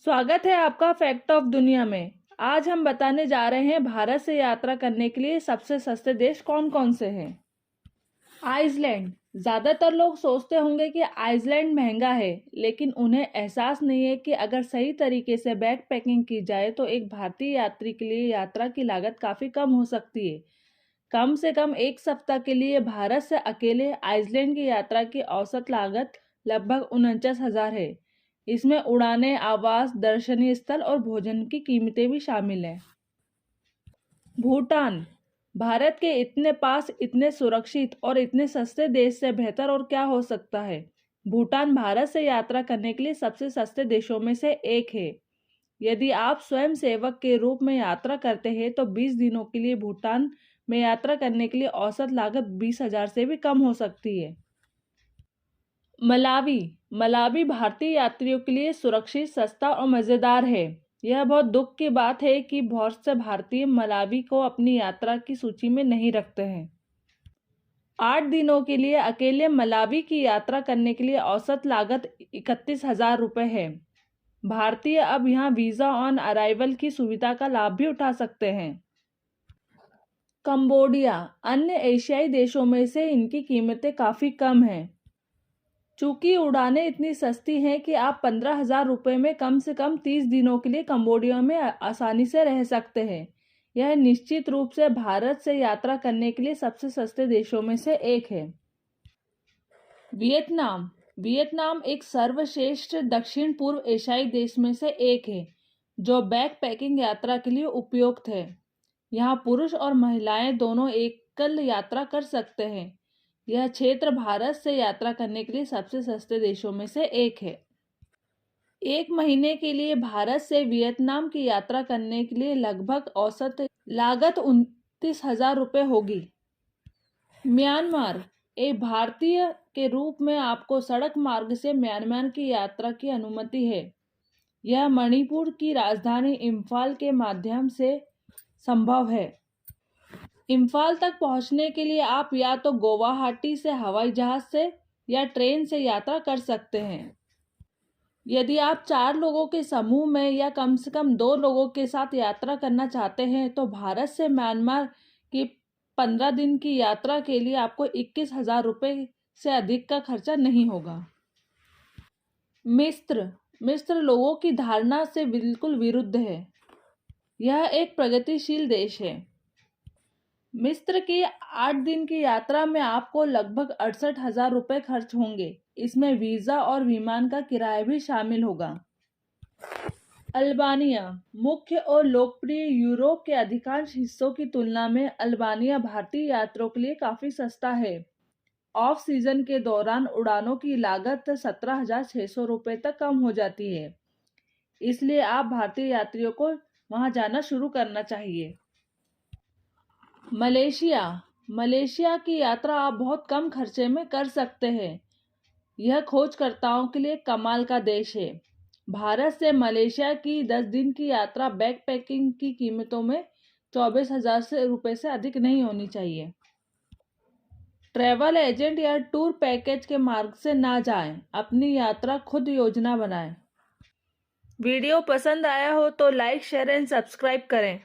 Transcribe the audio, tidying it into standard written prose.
स्वागत है आपका फैक्ट ऑफ दुनिया में। आज हम बताने जा रहे हैं भारत से यात्रा करने के लिए सबसे सस्ते देश कौन कौन से हैं। आइसलैंड। ज़्यादातर लोग सोचते होंगे कि आइसलैंड महंगा है, लेकिन उन्हें एहसास नहीं है कि अगर सही तरीके से बैग पैकिंग की जाए तो एक भारतीय यात्री के लिए यात्रा की लागत काफ़ी कम हो सकती है। कम से कम एक सप्ताह के लिए भारत से अकेले आइसलैंड की यात्रा की औसत लागत लगभग 49,000 है। इसमें उड़ानें, आवास, दर्शनीय स्थल और भोजन की कीमतें भी शामिल हैं। भूटान। भारत के इतने पास, इतने सुरक्षित और इतने सस्ते देश से बेहतर और क्या हो सकता है। भूटान भारत से यात्रा करने के लिए सबसे सस्ते देशों में से एक है। यदि आप स्वयं सेवक के रूप में यात्रा करते हैं तो 20 दिनों के लिए भूटान में यात्रा करने के लिए औसत लागत 20,000 से भी कम हो सकती है। मलावी। मलावी भारतीय यात्रियों के लिए सुरक्षित, सस्ता और मज़ेदार है। यह बहुत दुख की बात है कि बहुत से भारतीय मलावी को अपनी यात्रा की सूची में नहीं रखते हैं। 8 दिनों के लिए अकेले मलावी की यात्रा करने के लिए औसत लागत 31,000 रुपये है। भारतीय अब यहाँ वीज़ा ऑन अराइवल की सुविधा का लाभ भी उठा सकते हैं। कंबोडिया। अन्य एशियाई देशों में से इनकी कीमतें काफ़ी कम हैं। चूंकि उड़ानें इतनी सस्ती हैं कि आप 15,000 रुपये में कम से कम 30 दिनों के लिए कंबोडिया में आसानी से रह सकते हैं। यह निश्चित रूप से भारत से यात्रा करने के लिए सबसे सस्ते देशों में से एक है। वियतनाम। वियतनाम एक सर्वश्रेष्ठ दक्षिण पूर्व एशियाई देश में से एक है जो बैग पैकिंग यात्रा के लिए उपयुक्त है। यहाँ पुरुष और महिलाएं दोनों एकल यात्रा कर सकते हैं। यह क्षेत्र भारत से यात्रा करने के लिए सबसे सस्ते देशों में से एक है। 1 महीने के लिए भारत से वियतनाम की यात्रा करने के लिए लगभग औसत लागत 29,000 रुपये होगी। म्यांमार। एक भारतीय के रूप में आपको सड़क मार्ग से म्यांमार की यात्रा की अनुमति है। यह मणिपुर की राजधानी इम्फाल के माध्यम से संभव है। इम्फाल तक पहुंचने के लिए आप या तो गुवाहाटी से हवाई जहाज से या ट्रेन से यात्रा कर सकते हैं। यदि आप 4 लोगों के समूह में या कम से कम 2 लोगों के साथ यात्रा करना चाहते हैं तो भारत से म्यांमार की 15 दिन की यात्रा के लिए आपको 21,000 रुपये से अधिक का खर्चा नहीं होगा। मिस्र। मिस्र लोगों की धारणा से बिल्कुल विरुद्ध है। यह एक प्रगतिशील देश है। मिस्र की 8 दिन की यात्रा में आपको लगभग 68,000 रुपये खर्च होंगे। इसमें वीज़ा और विमान का किराया भी शामिल होगा। अल्बानिया। मुख्य और लोकप्रिय यूरोप के अधिकांश हिस्सों की तुलना में अल्बानिया भारतीय यात्रियों के लिए काफ़ी सस्ता है। ऑफ सीजन के दौरान उड़ानों की लागत 17,600 रुपये तक कम हो जाती है। इसलिए आप भारतीय यात्रियों को वहां जाना शुरू करना चाहिए। मलेशिया। मलेशिया की यात्रा आप बहुत कम खर्चे में कर सकते हैं। यह खोजकर्ताओं के लिए कमाल का देश है। भारत से मलेशिया की 10 दिन की यात्रा बैग पैकिंग की कीमतों में 24,000 रुपये से अधिक नहीं होनी चाहिए। ट्रैवल एजेंट या टूर पैकेज के मार्ग से ना जाएं। अपनी यात्रा खुद योजना बनाएं। वीडियो पसंद आया हो तो लाइक, शेयर एंड सब्सक्राइब करें।